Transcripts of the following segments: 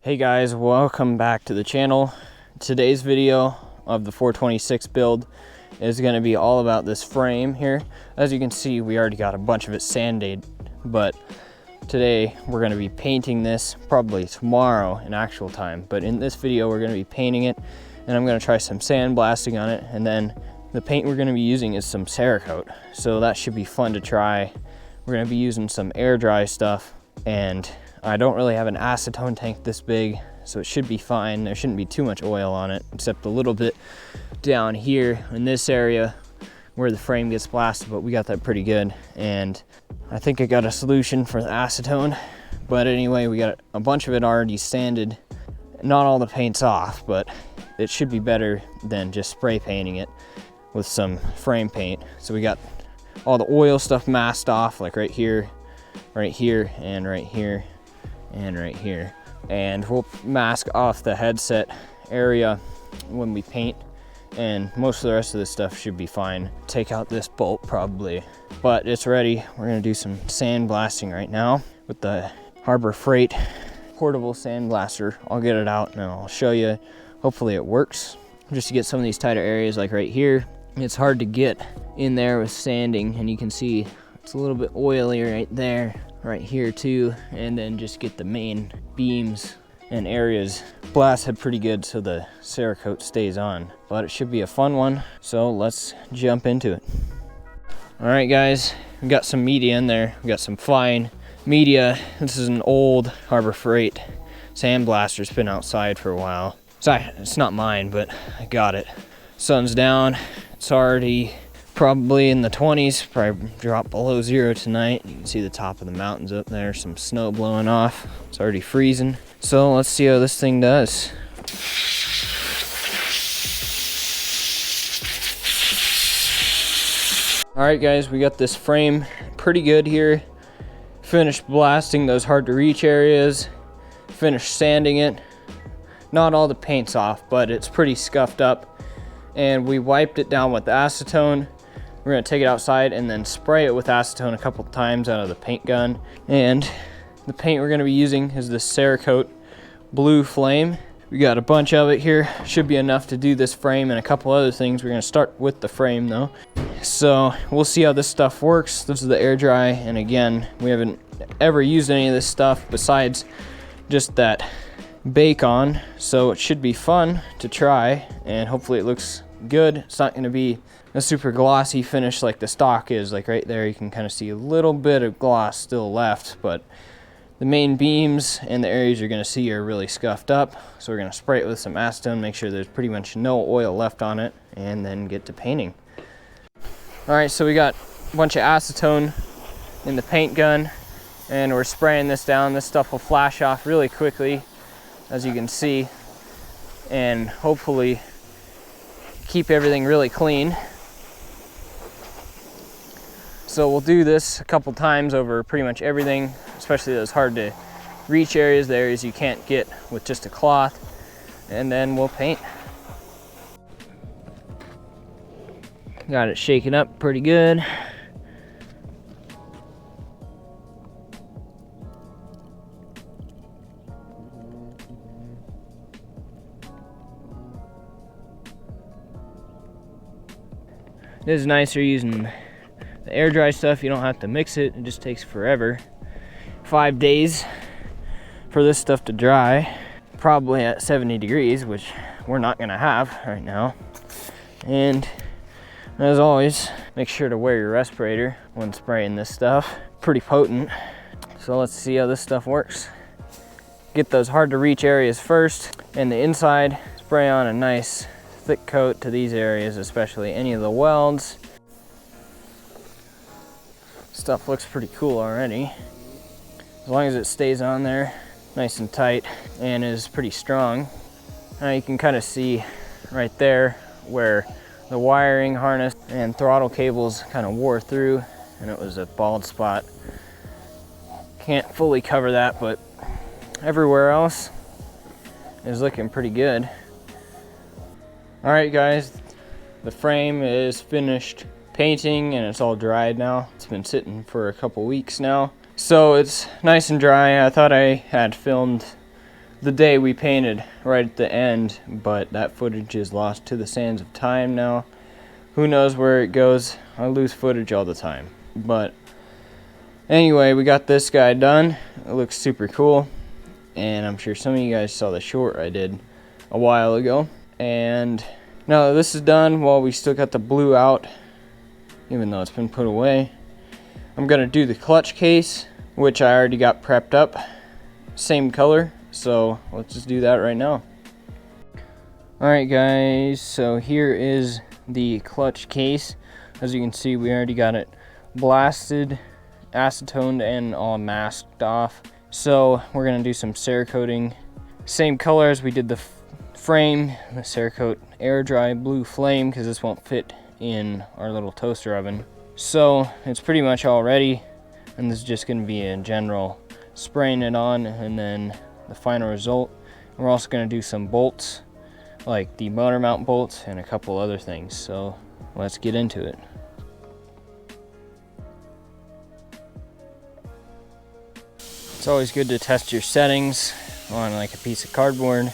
Hey guys, welcome back to the channel. Today's video of the 426 build is going to be all about this frame here. As you can see, we already got a bunch of it sanded, but today we're going to be painting this probably tomorrow in actual time. But in this video, we're going to be painting it, and I'm going to try some sandblasting on it, and then the paint we're going to be using is some Cerakote. So that should be fun to try. We're going to be using some air dry stuff, and I don't really have an acetone tank this big, so it should be fine. There shouldn't be too much oil on it, except a little bit down here in this area where the frame gets blasted, but we got that pretty good. And I think I got a solution for the acetone. But anyway, we got a bunch of it already sanded. Not all the paint's off, but it should be better than just spray painting it with some frame paint. So we got all the oil stuff masked off, like right here, and right here, and right here. And we'll mask off the headset area when we paint, and most of the rest of this stuff should be fine. Take out this bolt probably, but it's ready. We're gonna do some sandblasting right now with the Harbor Freight portable sandblaster. I'll get it out and I'll show you. Hopefully it works. Just to get some of these tighter areas, like right here, it's hard to get in there with sanding, and you can see it's a little bit oily right there, right here too, and then just get the main beams and areas blasted pretty good so the Cerakote stays on. But it should be a fun one, so let's jump into it. All right guys, we got some media in there. We got some fine media. This is an old Harbor Freight sandblaster. It's been outside for a while. Sorry, it's not mine, but I got it. Sun's down. It's already probably in the 20s, probably drop below zero tonight. You can see the top of the mountains up there, some snow blowing off. It's already freezing. So let's see how this thing does. All right guys, we got this frame pretty good here. Finished blasting those hard to reach areas. Finished sanding it. Not all the paint's off, but it's pretty scuffed up. And we wiped it down with acetone. We're gonna take it outside and then spray it with acetone a couple times out of the paint gun. And the paint we're gonna be using is this Cerakote Blue Flame. We got a bunch of it here. Should be enough to do this frame and a couple other things. We're gonna start with the frame though. So we'll see how this stuff works. This is the air dry, and again, we haven't ever used any of this stuff besides just that bake on. So it should be fun to try, and hopefully it looks good. It's not gonna be a super glossy finish like the stock is. Like right there, you can kind of see a little bit of gloss still left, but the main beams and the areas you're gonna see are really scuffed up. So we're gonna spray it with some acetone, make sure there's pretty much no oil left on it, and then get to painting. All right, so we got a bunch of acetone in the paint gun, and we're spraying this down. This stuff will flash off really quickly, as you can see, and hopefully keep everything really clean. So we'll do this a couple times over pretty much everything, especially those hard to reach areas, the areas you can't get with just a cloth, and then we'll paint. Got it shaken up pretty good. It is nicer using the air dry stuff. You don't have to mix it. It just takes forever. 5 days for this stuff to dry, probably at 70 degrees, which we're not gonna have right now. And as always, make sure to wear your respirator when spraying this stuff. Pretty potent. So let's see how this stuff works. Get those hard to reach areas first, and the inside, spray on a nice thick coat to these areas, especially any of the welds. Stuff looks pretty cool already. As long as it stays on there nice and tight and is pretty strong. Now you can kind of see right there where the wiring harness and throttle cables kind of wore through, and it was a bald spot. Can't fully cover that, but everywhere else is looking pretty good. All right guys, the frame is finished painting and it's all dried now. It's been sitting for a couple weeks now. So it's nice and dry. I thought I had filmed the day we painted right at the end, but that footage is lost to the sands of time now. Who knows where it goes? I lose footage all the time. But anyway, we got this guy done. It looks super cool, and I'm sure some of you guys saw the short I did a while ago. And now that this is done, well, we still got the blue out, even though it's been put away. I'm gonna do the clutch case, which I already got prepped up, same color, so let's just do that right now. Alright guys, so here is the clutch case. As you can see, we already got it blasted, acetoned, and all masked off. So we're gonna do some Cerakoting, same color as we did the frame, the Cerakote air dry blue flame, because this won't fit in our little toaster oven. So it's pretty much all ready, and this is just gonna be a general spraying it on, and then the final result. We're also gonna do some bolts, like the motor mount bolts and a couple other things. So let's get into it. It's always good to test your settings on like a piece of cardboard.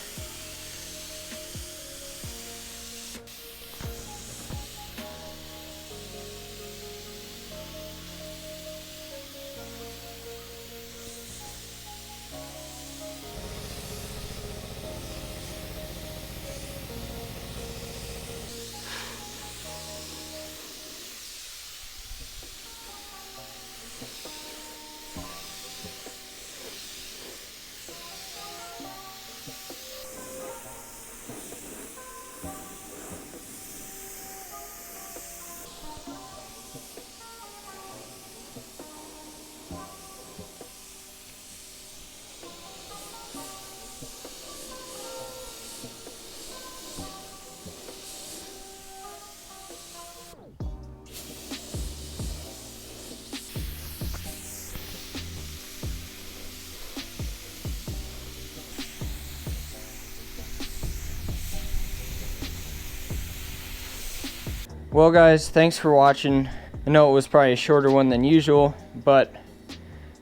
Well guys, thanks for watching. I know it was probably a shorter one than usual, but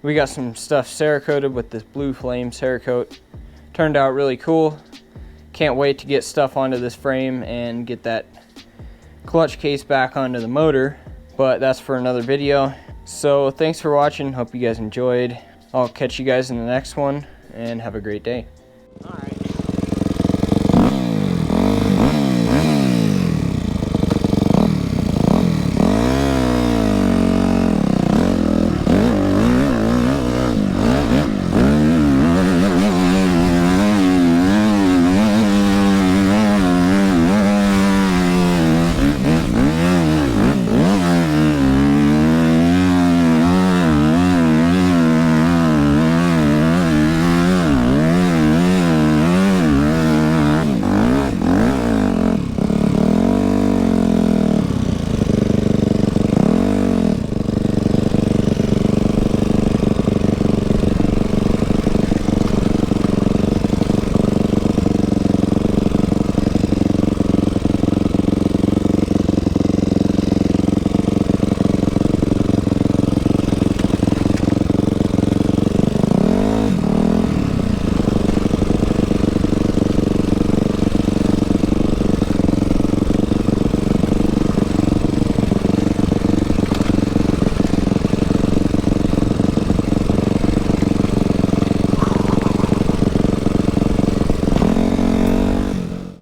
we got some stuff Cerakoted with this blue flame Cerakote. Turned out really cool. Can't wait to get stuff onto this frame and get that clutch case back onto the motor, but that's for another video. So thanks for watching, hope you guys enjoyed. I'll catch you guys in the next one, and have a great day. All right.